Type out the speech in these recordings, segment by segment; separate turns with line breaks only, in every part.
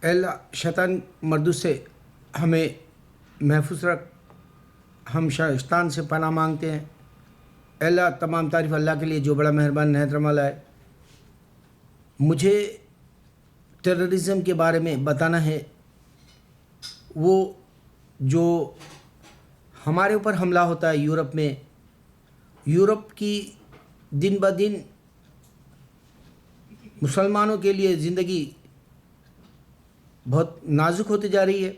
اے اللہ شیطان مردود سے ہمیں محفوظ رکھ، ہم شیطان سے پناہ مانگتے ہیں۔ اے اللہ تمام تعریف اللہ کے لیے جو بڑا مہربان نہایت رحم والا ہے۔ مجھے ٹیررزم کے بارے میں بتانا ہے، وہ جو ہمارے اوپر حملہ ہوتا ہے یورپ میں، یورپ کی دن بہ دن مسلمانوں کے لیے زندگی بہت نازک ہوتی جا رہی ہے۔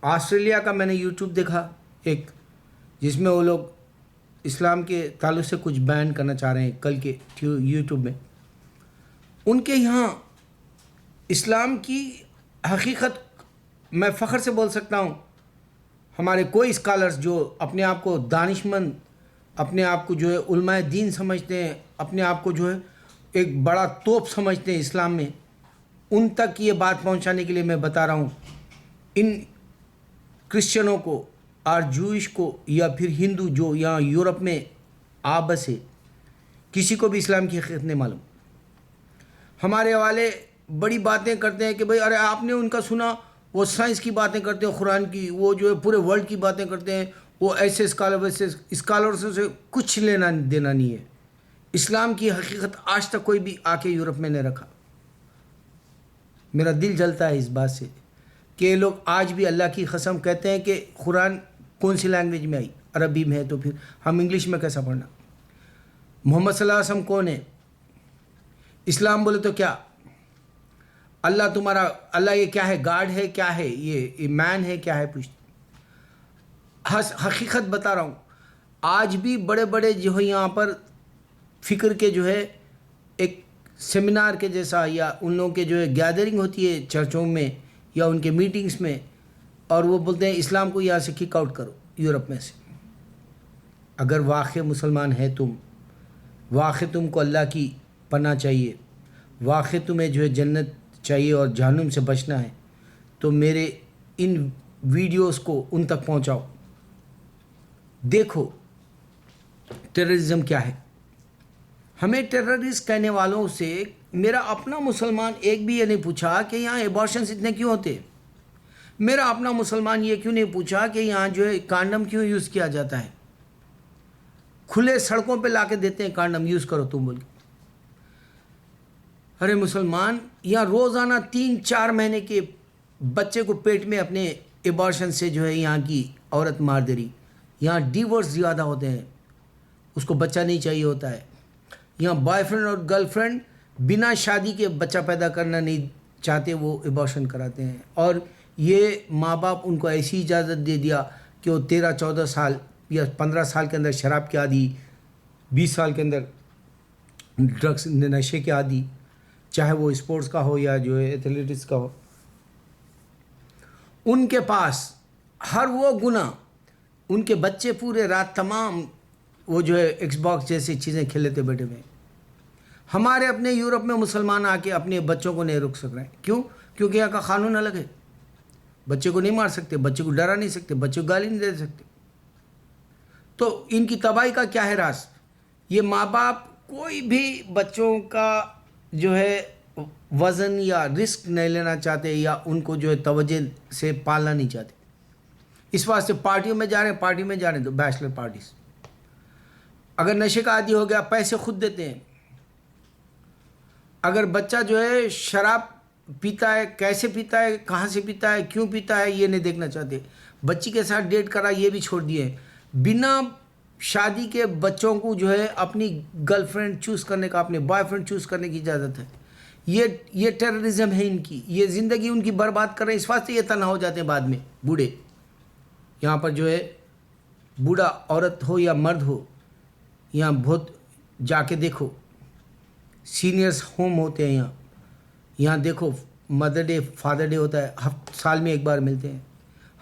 آسٹریلیا کا میں نے یوٹیوب دیکھا ایک، جس میں وہ لوگ اسلام کے تعلق سے کچھ بیان کرنا چاہ رہے ہیں کل کے یوٹیوب میں۔ ان کے یہاں اسلام کی حقیقت میں فخر سے بول سکتا ہوں، ہمارے کوئی اسکالرز جو اپنے آپ کو دانشمند، اپنے آپ کو جو ہے علماء دین سمجھتے ہیں، اپنے آپ کو جو ہے ایک بڑا توپ سمجھتے ہیں اسلام میں، ان تک یہ بات پہنچانے کے لیے میں بتا رہا ہوں، ان کرسچنوں کو اور جوئش کو یا پھر ہندو جو یہاں یورپ میں آبس ہے، کسی کو بھی اسلام کی حقیقت نہیں معلوم۔ ہمارے والے بڑی باتیں کرتے ہیں کہ بھئی ارے آپ نے ان کا سنا، وہ سائنس کی باتیں کرتے ہیں، قرآن کی، وہ جو ہے پورے ورلڈ کی باتیں کرتے ہیں، وہ ایسے ویسے اسکالروں سے کچھ لینا دینا نہیں ہے۔ اسلام کی حقیقت آج تک کوئی بھی آ کے یورپ میں نہیں رکھا۔ میرا دل جلتا ہے اس بات سے کہ یہ لوگ آج بھی اللہ کی قسم کہتے ہیں کہ قرآن کون سی لینگویج میں آئی؟ عربی میں ہے، تو پھر ہم انگلش میں کیسا پڑھنا؟ محمد صلی اللہ علیہ وسلم کون ہے؟ اسلام بولے تو کیا اللہ تمہارا، اللہ یہ کیا ہے؟ گاڈ ہے؟ کیا ہے یہ مین ہے؟ کیا ہے؟ پوچھتے حقیقت بتا رہا ہوں۔ آج بھی بڑے بڑے جو ہے یہاں پر فکر کے جو ہے ایک سیمینار کے جیسا، یا ان لوگوں کے جو ہے گیدرنگ ہوتی ہے چرچوں میں یا ان کے میٹنگز میں، اور وہ بولتے ہیں اسلام کو یہاں سے کک آؤٹ کرو یورپ میں سے۔ اگر واقعی مسلمان ہے تم، واقعی تم کو اللہ کی پناہ چاہیے، واقعی تمہیں جو ہے جنت چاہیے اور جہنم سے بچنا ہے، تو میرے ان ویڈیوز کو ان تک پہنچاؤ۔ دیکھو ٹیررزم کیا ہے۔ ہمیں ٹیررسٹ کہنے والوں سے میرا اپنا مسلمان ایک بھی یہ نہیں پوچھا کہ یہاں ایبارشنز اتنے کیوں ہوتے۔ میرا اپنا مسلمان یہ کیوں نہیں پوچھا کہ یہاں جو ہے کانڈم کیوں یوز کیا جاتا ہے۔ کھلے سڑکوں پہ لا کے دیتے ہیں کانڈم، یوز کرو تم بول کے۔ ارے مسلمان، یہاں روزانہ 3-4 مہینے کے بچے کو پیٹ میں اپنے ایبارشن سے جو ہے یہاں کی عورت مار دے رہی۔ یہاں ڈیورس زیادہ ہوتے ہیں، اس کو بچہ نہیں چاہیے ہوتا ہے۔ یہاں بوائے فرینڈ اور گرل فرینڈ بنا شادی کے بچہ پیدا کرنا نہیں چاہتے، وہ ایبارشن کراتے ہیں، اور یہ ماں باپ ان کو ایسی اجازت دے دیا کہ وہ 13-14 سال یا 15 سال کے اندر شراب کے عادی، 20 سال کے اندر ڈرگس نشے کے عادی، چاہے وہ اسپورٹس کا ہو یا جو ہے ایتھلیٹکس کا ہو۔ ان کے پاس ہر وہ گناہ، ان کے بچے پورے رات تمام وہ جو ہے ایکس باکس جیسی چیزیں کھیلتے بیٹھے ہوئے ہیں۔ ہمارے اپنے یورپ میں مسلمان آ کے اپنے بچوں کو نہیں روک سک رہے ہیں۔ کیوں؟ کیونکہ یہاں کا قانون الگ ہے۔ بچے کو نہیں مار سکتے، بچے کو ڈرا نہیں سکتے، بچے کو گالی نہیں دے سکتے۔ تو ان کی تباہی کا کیا ہے راز؟ یہ ماں باپ کوئی بھی بچوں کا جو ہے وزن یا رسک نہیں لینا چاہتے، یا ان کو جو ہے توجہ سے پالنا نہیں چاہتے۔ اس واسطے پارٹیوں میں جا رہے ہیں، پارٹی میں جا رہے ہیں تو بیچلر پارٹیز۔ اگر نشے کا عادی ہو گیا، پیسے خود دیتے ہیں۔ اگر بچہ جو ہے شراب پیتا ہے، کیسے پیتا ہے، کہاں سے پیتا ہے، کیوں پیتا ہے، یہ نہیں دیکھنا چاہتے۔ بچی کے ساتھ ڈیٹ کرا، یہ بھی چھوڑ دیے۔ بنا شادی کے بچوں کو جو ہے اپنی گرل فرینڈ چوز کرنے کا، اپنے بوائے فرینڈ چوز کرنے کی اجازت ہے۔ یہ ٹیررزم ہے ان کی، یہ زندگی ان کی برباد کر رہے ہیں۔ اس واسطے یہ تنہا ہو جاتے ہیں بعد میں بوڑھے۔ یہاں پر جو ہے بوڑھا عورت ہو یا مرد ہو، یہاں بہت جا کے دیکھو سینئرز ہوم ہوتے ہیں یہاں دیکھو مدر ڈے، فادر ڈے ہوتا ہے، سال میں ایک بار ملتے ہیں۔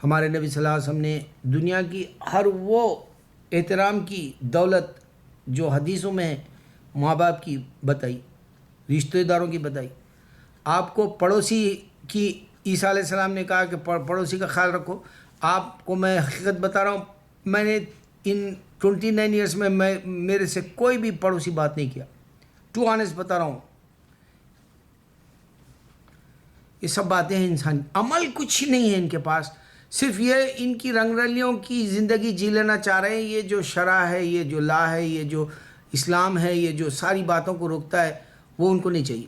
ہمارے نبی صلی اللہ علیہ وسلم نے دنیا کی ہر وہ احترام کی دولت جو حدیثوں میں ہے، ماں باپ کی بتائی، رشتہ داروں کی بتائی۔ آپ کو پڑوسی کی، عیسیٰ علیہ السلام نے کہا کہ پڑوسی کا خیال رکھو۔ آپ کو میں حقیقت بتا رہا ہوں، میں نے ان 29 ایئرس میں میرے سے کوئی بھی پڑوسی بات نہیں کیا، ٹو آنیسٹ بتا رہا ہوں۔ یہ سب باتیں ہیں انسان. عمل کچھ نہیں ہے ان کے پاس, صرف یہ ان کی رنگ رلیوں کی زندگی جی لینا چاہ رہے ہیں. یہ جو شرع ہے, یہ جو لا ہے, یہ جو اسلام ہے, یہ جو ساری باتوں کو روکتا ہے, وہ ان کو نہیں چاہیے.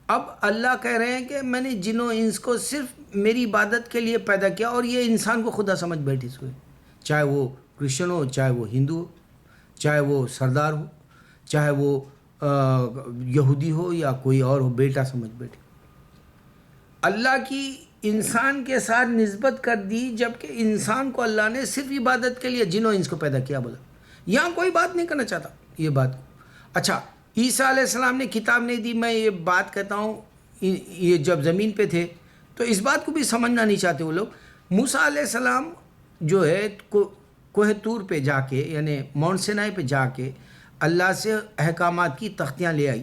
اب اللہ کہہ رہے ہیں کہ میں نے جن و انس کو صرف میری عبادت کے لیے پیدا کیا, اور یہ انسان کو خدا سمجھ بیٹھے ہوئے, چاہے وہ کرسچن ہو, چاہے وہ ہندو ہو, چاہے وہ سردار ہو, چاہے وہ یہودی ہو یا کوئی اور ہو, بیٹا سمجھ بیٹھے. اللہ کی انسان کے ساتھ نسبت کر دی, جبکہ انسان کو اللہ نے صرف عبادت کے لیے جن و انس کو پیدا کیا. بولا یہاں کوئی بات نہیں کرنا چاہتا یہ بات کو. اچھا, عیسیٰ علیہ السلام نے کتاب نہیں دی. میں یہ بات کہتا ہوں, یہ جب زمین پہ تھے تو اس بات کو بھی سمجھنا نہیں چاہتے وہ لوگ. موسیٰ علیہ السلام جو ہے کوہ طور پہ جا کے, یعنی ماؤنٹ سینائی پہ جا کے اللہ سے احکامات کی تختیاں لے آئی.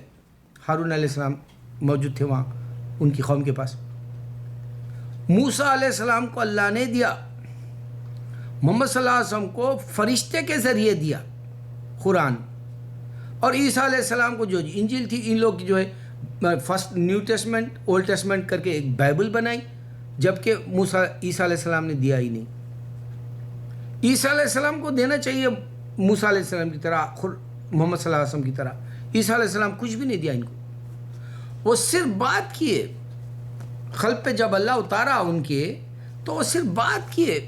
ہارون علیہ السلام موجود تھے وہاں ان کی قوم کے پاس. موسیٰ علیہ السلام کو اللہ نے دیا, محمد صلی اللہ علیہ وسلم کو فرشتے کے ذریعے دیا قرآن, اور عیسیٰ علیہ السلام کو جو انجیل تھی, ان لوگ کی جو ہے first new testament old testament کر کے ایک بائبل بنائی, جبکہ عیسیٰ علیہ السلام نے دیا ہی نہیں. عیسیٰ علیہ السلام کو دینا چاہیے موسیٰ علیہ السلام کی طرح, محمد صلی اللہ علیہ وسلم کی طرح. عیسیٰ علیہ السلام کچھ بھی نہیں دیا ان کو. وہ صرف بات کیے خلق پہ, جب اللہ اتارا ان کے تو وہ صرف بات کیے.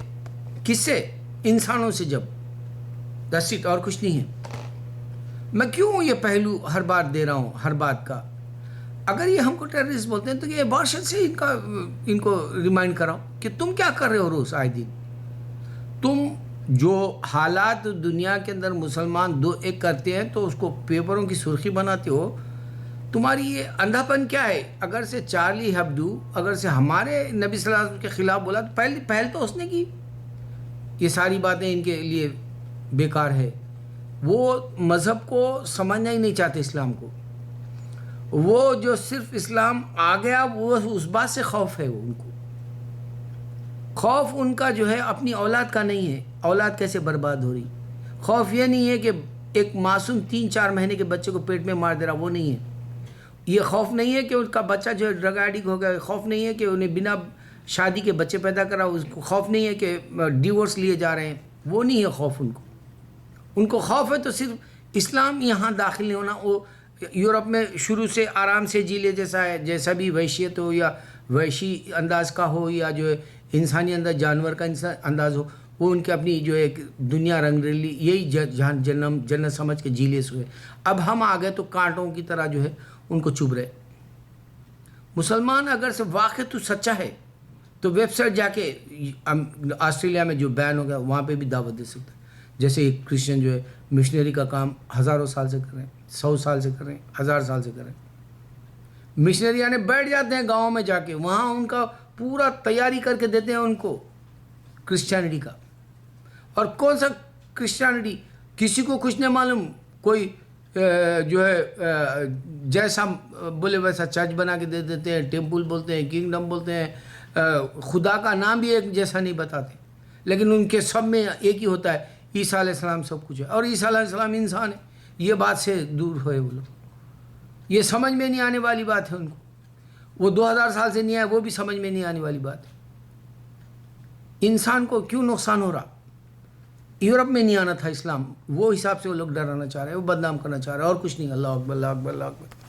کس سے؟ انسانوں سے. جب دس سیٹ اور کچھ نہیں ہے. میں کیوں یہ پہلو ہر بار دے رہا ہوں ہر بات کا؟ اگر یہ ہم کو ٹیررسٹ بولتے ہیں تو یہ بارشل سے ان کو ریمائنڈ کراؤ کہ تم کیا کر رہے ہو روز آئے دن. تم جو حالات دنیا کے اندر مسلمان دو ایک کرتے ہیں تو اس کو پیپروں کی سرخی بناتے ہو. تمہاری یہ اندھا پن کیا ہے؟ اگر سے چارلی ہیبڈو اگر سے ہمارے نبی صلی اللہ علیہ وسلم کے خلاف بولا تو پہل تو اس نے کی. یہ ساری باتیں ان کے لیے بیکار ہے. وہ مذہب کو سمجھنا ہی نہیں چاہتے, اسلام کو. وہ جو صرف اسلام آ گیا وہ اس بات سے خوف ہے. وہ ان کو خوف ان کا جو ہے اپنی اولاد کا نہیں ہے. اولاد کیسے برباد ہو رہی. خوف یہ نہیں ہے کہ ایک معصوم 3-4 مہینے کے بچے کو پیٹ میں مار دے رہا, وہ نہیں ہے. یہ خوف نہیں ہے کہ ان کا بچہ جو ہے ڈرگ ایڈکٹ ہو گیا. خوف نہیں ہے کہ انہیں بنا شادی کے بچے پیدا کرا. اس کو خوف نہیں ہے کہ ڈیورس لیے جا رہے ہیں. وہ نہیں ہے خوف ان کو. ان کو خوف ہے تو صرف اسلام یہاں داخل نہیں ہونا. وہ یورپ میں شروع سے آرام سے جی لے, جیسا ہے, جیسا بھی وحشیت ہو یا وحشی انداز کا ہو یا جو ہے انسانی انداز جانور کا انداز ہو, وہ ان کے اپنی جو ایک دنیا رنگ ریلی یہی جہاں جنت سمجھ کے جی لے ہوئے. اب ہم آ گئے تو کانٹوں کی طرح جو ہے ان کو چبھ رہے. مسلمان اگر سے واقع تو سچا ہے تو ویب سائٹ جا کے, آسٹریلیا میں جو بین ہو گیا وہاں پہ بھی دعوت دے سکتا ہے. جیسے ایک کرسچن جو ہے مشنری کا کام ہزاروں سال سے کر رہے ہیں, 100 سال سے کر رہے ہیں, 1000 سال سے کر رہے ہیں. مشنری یعنی بیٹھ جاتے ہیں گاؤں میں جا کے, وہاں ان کا پورا تیاری کر کے دیتے ہیں ان کو کرسچینٹی کا. اور کون سا کرسچینٹی؟ کسی کو کچھ نہیں معلوم. کوئی جو ہے جیسا بولے ویسا چرچ بنا کے دے دیتے ہیں, ٹیمپل بولتے ہیں, کنگڈم بولتے ہیں, خدا کا نام بھی ایک جیسا نہیں بتاتے. لیکن ان کے سب میں ایک ہی ہوتا ہے, عیسیٰ علیہ السلام سب کچھ ہے, اور عیسیٰ علیہ السلام انسان ہے. یہ بات سے دور ہوئے وہ لوگ. یہ سمجھ میں نہیں آنے والی بات ہے ان کو. وہ 2000 سال سے نہیں آئے, وہ بھی سمجھ میں نہیں آنے والی بات ہے. انسان کو کیوں نقصان ہو رہا؟ یورپ میں نہیں آنا تھا اسلام, وہ حساب سے وہ لوگ ڈرانا چاہ رہے ہیں, وہ بدنام کرنا چاہ رہے ہیں, اور کچھ نہیں. اللہ اکبر, اللہ اکبر, اللہ اکبر.